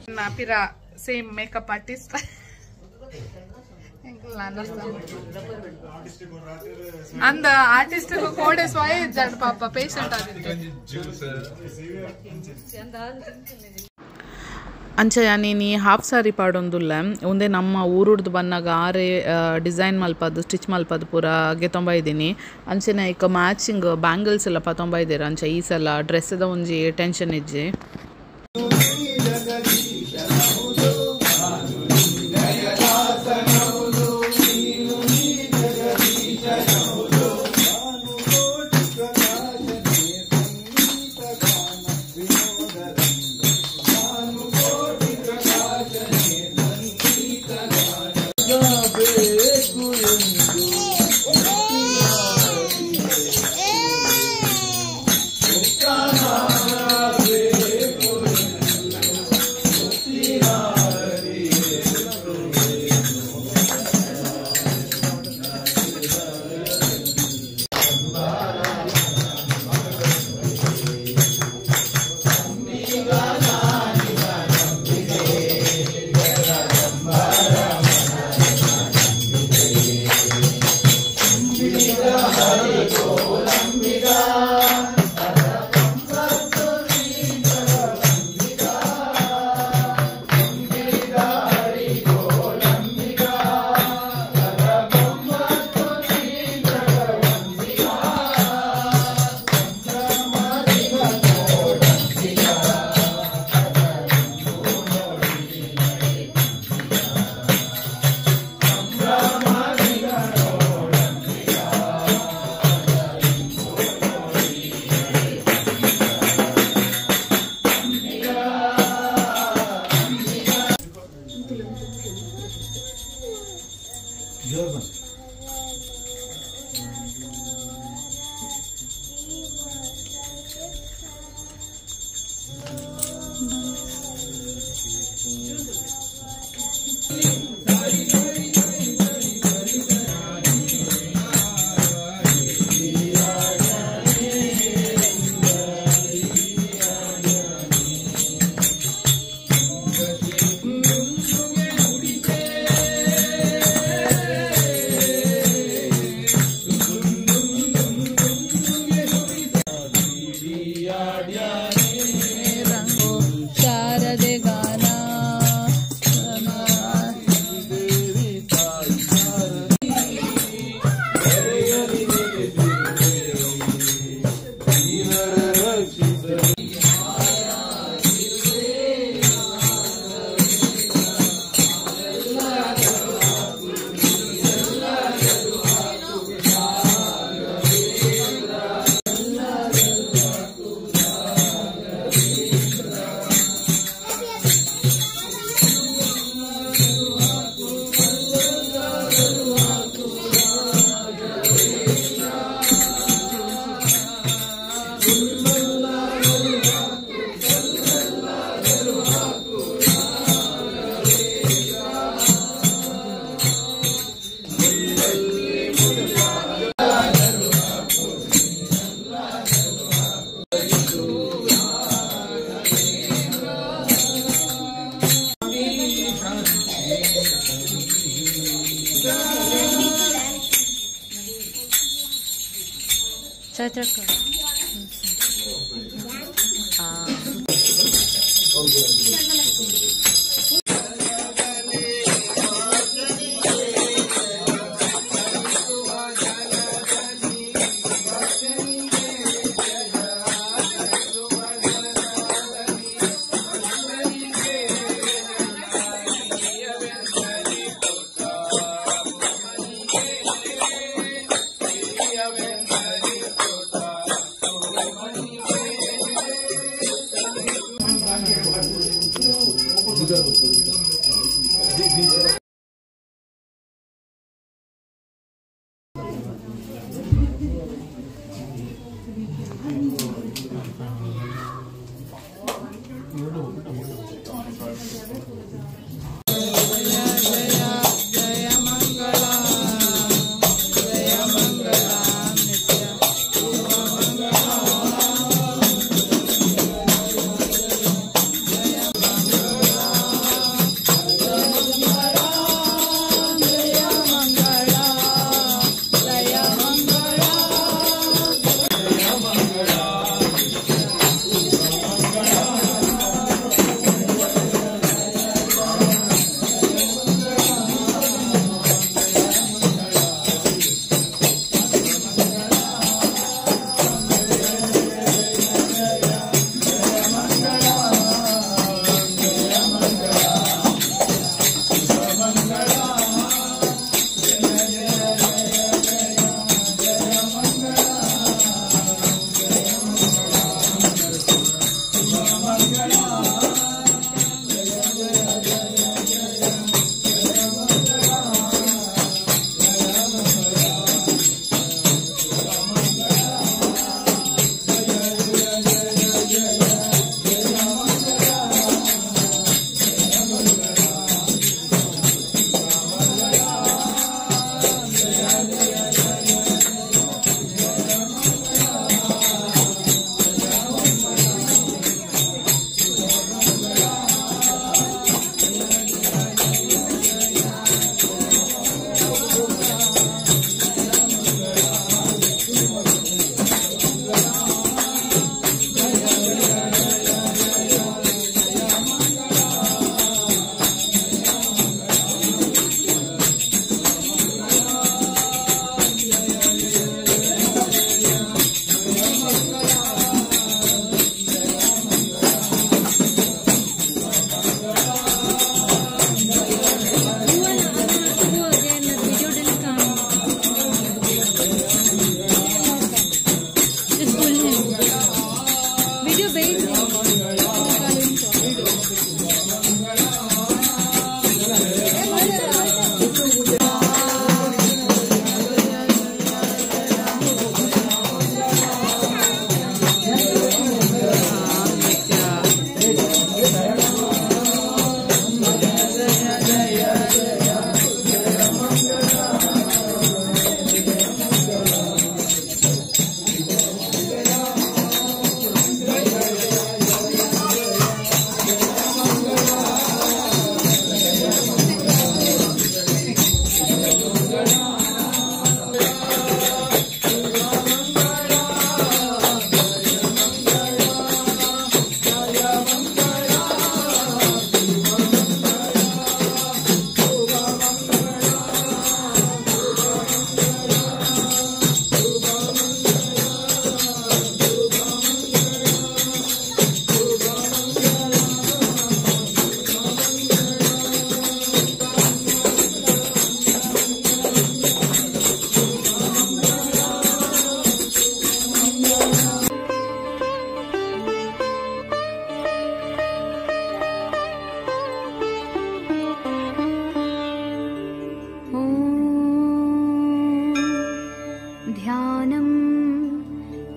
Napira same makeup artist. And the artist code is why that papa patient ಅಂಚೆ ನೀನು half ಸಾರಿ ಪಾಡೊಂದುಲ್ಲ ಒಂದೇ ನಮ್ಮ ಊರುಡ್ದು ಬನ್ನಾಗ ಆರೆ ಡಿಸೈನ್ ಮಲ್ಪದು ಸ್ಟಿಚ್ ಮಲ್ಪದು ಪೂರ ಗೆತೊಂಬೈದೀನಿ ಅಂಚೆನ ಈಗ ಮ್ಯಾಚಿಂಗ್ ಬ್ಯಾಂಗಲ್ಸ್ ಎಲ್ಲ ಪತೊಂಬೈದೀರ ಅಂಚೆ ಈ ಸಲ ಡ್ರೆಸ್ದ ಒಂಜಿ ಟೆನ್ಷನ್ ಇಜ್ಜಿ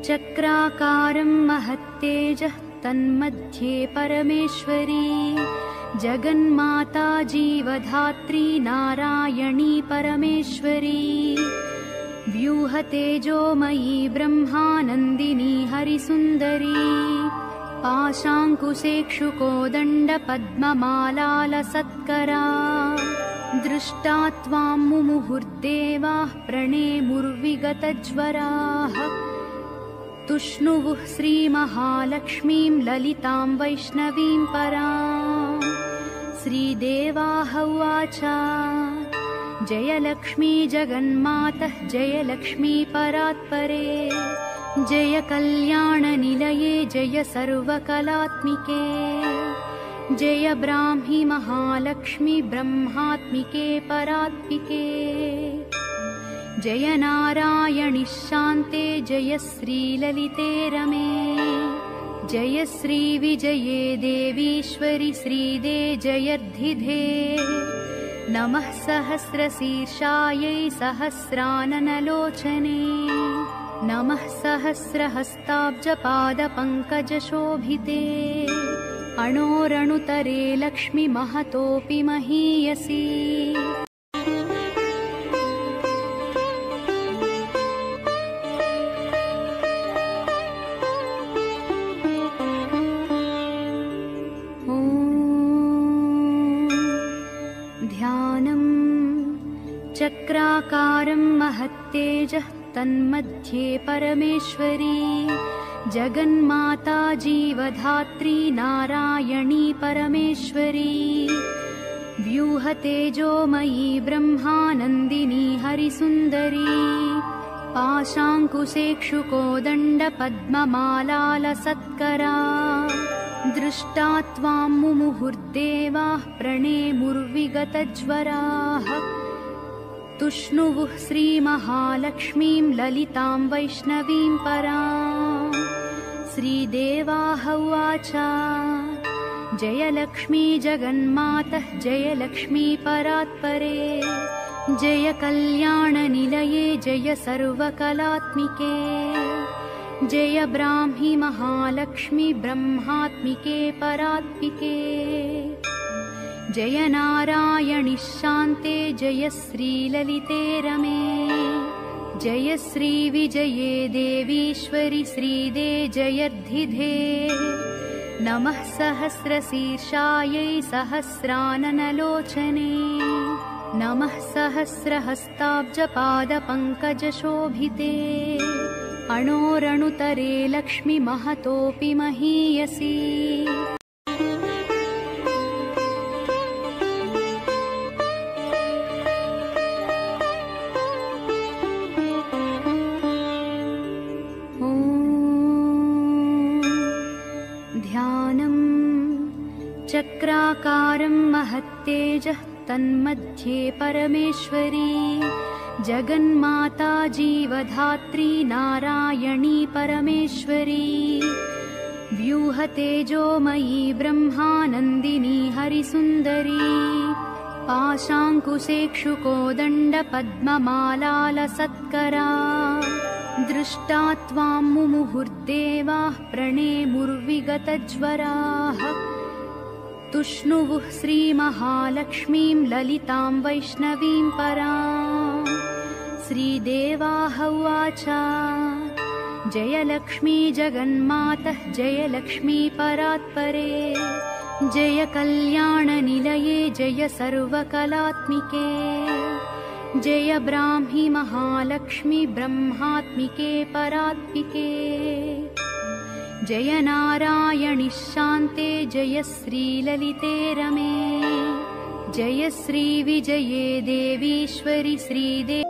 चक्राकारं महत्तेजः तन्मध्ये परमेश्वरी जगन्माता जीवधात्री नारायणी परमेश्वरी व्यूहतेजोमयी ब्रह्मानन्दिनी हरिसुन्दरी पाशाङ्कुशेक्षुकोदण्डपद्ममालालसत्करा दृष्टा त्वां मुमुहुर्देवाः प्रणेमुर्विगतज्वराः तुष्णुवुः श्रीमहालक्ष्मीं ललितां वैष्णवीं परां श्रीदेवाः उवाच जयलक्ष्मी जगन्मातः जयलक्ष्मी परात्परे जय कल्याणनिलये जय सर्वकलात्मिके जय ब्राह्मी महालक्ष्मी ब्रह्मात्मिके परात्मिके जय नारायणि शान्ते जय श्रीललिते रमे जय श्री विजये देवीश्वरि श्रीदे जयर्धिधे नमः सहस्रशीर्षायै सहस्राननलोचने नमः सहस्रहस्ताब्जपादपङ्कजशोभिते अणोरणुतरे लक्ष्मीमहतोऽपि महीयसी चक्राकारं महत्तेजः तन्मध्ये परमेश्वरी जगन्माता जीवधात्री नारायणी परमेश्वरी व्यूहतेजोमयी ब्रह्मानन्दिनी हरिसुन्दरी पाशाङ्कुशेक्षुकोदण्डपद्ममालालसत्करा दृष्टा त्वां मुमुहुर्देवाः प्रणेमुर्विगतज्वराः तुष्णुवुः श्रीमहालक्ष्मीं ललितां वैष्णवीं परां श्रीदेवाः उवाच जय लक्ष्मी जगन्मातः जय लक्ष्मी परात्परे जय कल्याणनिलये जय सर्वकलात्मिके जय ब्राह्मी महालक्ष्मी ब्रह्मात्मिके परात्मिके जय नारायणि शान्ते जय श्रीललिते रमे जय श्री विजये देवीश्वरि श्रीदे जयर्धिधे नमः सहस्रशीर्षायै सहस्राननलोचने नमः सहस्रहस्ताब्जपादपङ्कजशोभिते अणोरणुतरे लक्ष्मीमहतोऽपि महीयसी चक्राकारं महत्तेजः तन्मध्ये परमेश्वरी जगन्माता जीवधात्री नारायणी परमेश्वरी व्यूहतेजोमयी ब्रह्मानन्दिनी हरिसुन्दरी पाशाङ्कुशेक्षुकोदण्डपद्ममालालसत्करा दृष्टा त्वां मुमुहुर्देवाः प्रणेमुर्विगतज्वराः तुष्णुवुः श्रीमहालक्ष्मीं ललितां वैष्णवीं परां श्रीदेवाः उवाच जय लक्ष्मी जगन्मातः जय लक्ष्मी परात्परे जय कल्याणनिलये जय सर्वकलात्मिके जय ब्राह्मी महालक्ष्मी ब्रह्मात्मिके परात्मिके जय नारायणि शान्ते जय श्रीललिते रमे जय श्री विजये देवीश्वरि श्रीदे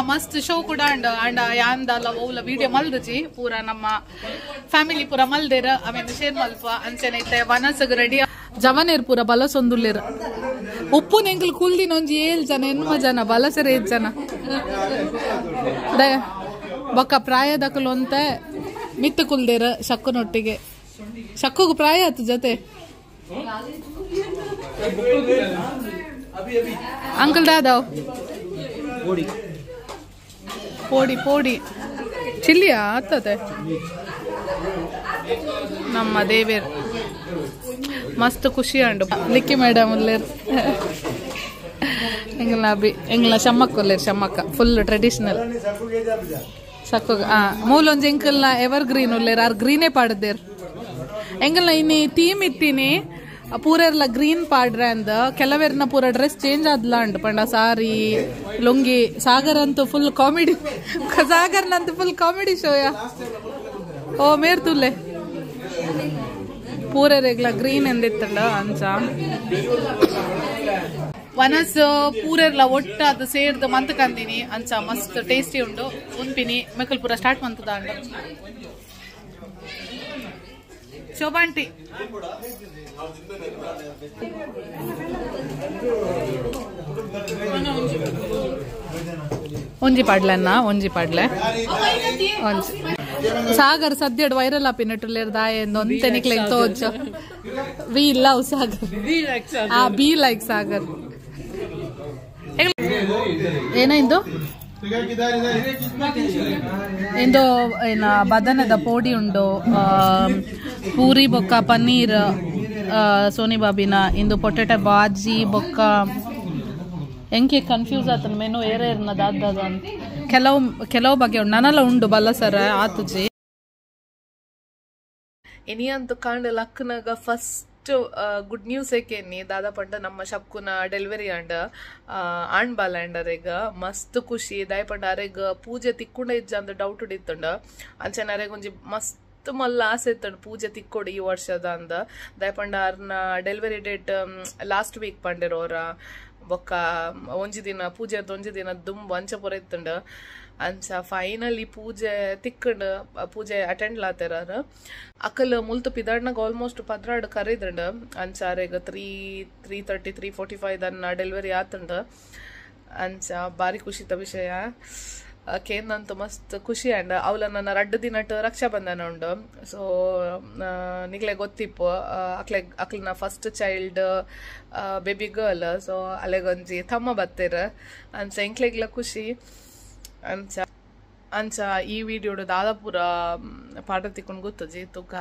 ಮಸ್ತ್ ಶೋ ಕೂಡ ಅಂಡ ಯಾಂದಲ್ಲ ಓಲ ವಿಡಿಯೋ ಮಲ್ದಜಿ ಪೂರ ನಮ್ಮ ಫ್ಯಾಮಿಲಿ ಪೂರ ಮಲ್ದೇರ ಆಮೇಲೆ ಶೇರ್ ಮಲ್ಪ ಅಂಚೆನೈತೆ ವನಸಗ್ ರೆಡಿ ಜವನೇರ್ ಪೂರ ಬಲಸೊಂದುಲ್ಲೇರ ಉಪ್ಪು ನೆಂಕಲ್ ಕುಲ್ದಿನ ಒಂಜಿ 7 ಜನ 8 ಜನ ಬಲಸರ 8 ಜನ ಬೊಕ್ಕ ಪ್ರಾಯದಕಲು ಅಂತ ಮಿತ್ತು ಕುಲ್ದೇರ ಶಕ್ಕುನೊಟ್ಟಿಗೆ ಶಕ್ಕುಗು ಪ್ರಾಯ ಆಯ್ತು ಜೊತೆ ಅಂಕಲ್ ದಾದಾವ್ ಪೋಡಿ ಪೋಡಿ ಚಿಲ್ಲಿಯಾ ಆತದೆ ನಮ್ಮ ದೇವೇರ್ ಮಸ್ತ್ ಖುಷಿ ಅಂಡು ಲಿಕ್ಕಿ ಮೇಡಮ್ ಉಲ್ಲೇರ್ ಎಂಗ್ಲ ಅಭಿ ಎಂಗ್ಲ ಶಮ್ಮಕ್ಕ ಉಲ್ಲೇರ್ ಶಮ್ಮಕ್ಕ ಫುಲ್ ಟ್ರೆಡಿಷನಲ್ ಶಕ್ಕ ಮೂಲೊಂಜಿ ಎಂಕಲ್ನ ಎವರ್ ಗ್ರೀನ್ ಉಲ್ಲೇರ್ ಆರ್ ಗ್ರೀನೇ ಪಾಡದೇರ್ ಎಂಗಲ್ನ ಇನ್ನಿ ಥೀಮ್ ಇತ್ತೀನಿ ಪೂರೆರ್ಲ ಗ್ರೀನ್ ಪಾಡ್ರೆ ಅಂದ ಕೆಲವೆರ್ನ ಪೂರ ಡ್ರೆಸ್ ಚೇಂಜ್ ಆದ್ಲ ಅಂಡ್ ಪಂಡ ಸಾರಿ ಲುಂಗಿ ಸಾಗರ್ ಅಂತೂ ಫುಲ್ ಕಾಮಿಡಿ ಸಾಗರ್ನಂತೂ ಫುಲ್ ಕಾಮಿಡಿ ಶೋಯ ಓ ಮೇರ್ ತುಲ್ಲೆ ಪೂರೆರೆಗ್ಲ ಗ್ರೀನ್ ಎಂದಿತ್ತಂಡ ಅಂಚ ವನಸ್ ಪೂರೆರ್ಲ ಒಟ್ಟ ಅದು ಸೇರ್ದು ಮಂತ್ ಕಂದಿನಿ ಅಂಚ ಮಸ್ತ್ ಟೇಸ್ಟಿ ಉಂಡು ಉನ್ಪಿನಿ ಮೆಕಲ್ ಪೂರ ಸ್ಟಾರ್ಟ್ ಮಂತದ ಅಂಡ ಶೋಭಾಂಟಿ ಒಂಜಿ ಪಾಡ್ಲನ್ನ ಒಂಜಿ ಪಾಡ್ಲೆ ಒಂಜಿ ಸಾಗರ್ ಸದ್ಯಡ್ ವೈರಲ್ ಆಪಿನಟ್ಟುಲೇರ್ ದಾಯ ಒಂತೆ ನಿಕ್ಲೆಗ್ ತೋಜ್ we love Sagar be like Sagar ಏನಾಯ್ತು ಇಂದು ಏನ ಬದನದ ಪೋಡಿ ಉಂಡು ಪೂರಿ ಬೊಕ್ಕ ಪನ್ನೀರ್ ಸೋನಿ ಬಾಬಿನ ಇಂದು ಪೊಟೆಟೊ ಬಾಜಿ ಬೊಕ್ಕ ಎಂಕೆ ಕನ್ಫ್ಯೂಸ್ ಆತನ ಮೆನು ಏರ್ನ ದಾದ ಅಂತ ಕೆಲವು ಬಗೆ ಉಂಡು ನನೆಲ್ಲ ಉಂಡು ಬಲ್ಲಸರ ಆತುಜಿ ಇನಿಯಂತು ಕಾಂಡ್ ಲಕ್ನಗ ಫಸ್ಟ್ ಗುಡ್ ನ್ಯೂಸ್ ಏಕೆನ್ನಿ ದಾದಾ ಪಂಡ ನಮ್ಮ ಶಕ್ಕುನ ಡೆಲಿವರಿ ಅಂಡ್ ಆಣ್ಬಾಲ ಅಂಡರೆಗ ಮಸ್ತ್ ಖುಷಿ ದಾಯ ಪಂಡ ಅರೆಗ ಪೂಜೆ ತಿಕ್ಕೊಂಡ ಇಜ್ಜ ಅಂದ ಡೌಟ್ ಹಿಡಿತಂಡ ಅಂಚೆನ ಅರೆಗ ಒಂಜಿ ಮಸ್ತ್ ಮಲ್ಲ ಆಸೆ ಇತ್ತಂಡ ಪೂಜೆ ತಿಕ್ಕೊಡು ಈ ವರ್ಷದ ಅಂದ ದಾಯ ಪಂಡ ಅರ್ನ ಡೆಲಿವರಿ ಡೇಟ್ ಲಾಸ್ಟ್ ವೀಕ್ ಪಂಡೆರೋರ ಬೊಕ್ಕ ಒಂಜಿ ದಿನ ಪೂಜೆ ಒಂಜಿ ದಿನ ದುಂಬು ಅಂಚ ಪೂರ ಇತ್ತಂಡ ಅಂಚ ಫೈನಲಿ ಪೂಜೆ ತಿಕ್ಕಂಡು ಪೂಜೆ ಅಟೆಂಡ್ ಲಾತೆರ ಅಕ್ಕಲ್ ಮುಲ್ತು ಪಿದಾಡ್ನಾಗ ಆಲ್ಮೋಸ್ಟ್ 16 ಕರೀದ್ರಂಡ ಅಂಚ ಅರೆಗ 3:30 3:45 ದನ್ನ ಡೆಲಿವರಿ ಆತಂಡ ಅಂಚ ಬಾರಿ ಖುಷಿತ ವಿಷಯ ಕೇಂದಂತೂ ಮಸ್ತ್ ಖುಷಿ ಅಂಡ ಅವಳ ನನ್ನ 2 ದಿನಟ್ ರಕ್ಷಾ ಬಂಧನ ಉಂಡು ಸೊ ನಿಗ್ಲೆ ಗೊತ್ತಿಪ್ಪು ಅಕ್ಲನ first child baby girl so ಅಲೆಗೊಂಜಿ ತಮ್ಮ ಬತ್ತೇರ ಅಂಚ ಎಂಕ್ಲೆಗ್ಲ ಖುಷಿ ಅಂಚ ಈ ವಿಡಿಯೋಡು ದಾದಾಪುರ ಪಾಠ ತಿಕ್ಕೊಂಡು ಗೊತ್ತಜಿ ತುಗ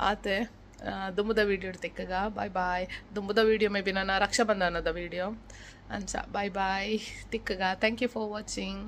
ಆತೆ ದುಂಬುದ ವಿಡಿಯೋ ತಿಕ್ಕಗ ಬಾಯ್ ಬಾಯ್ ದುಂಬುದ ವಿಡಿಯೋ ಮೇ ಬಿ ನನ್ನ ರಕ್ಷಾ ಬಂಧನದ ವಿಡಿಯೋ ಅಂಚ ಬಾಯ್ ಬಾಯ್ ತಿಕ್ಕಗ ಥ್ಯಾಂಕ್ ಯು ಫಾರ್ ವಾಚಿಂಗ್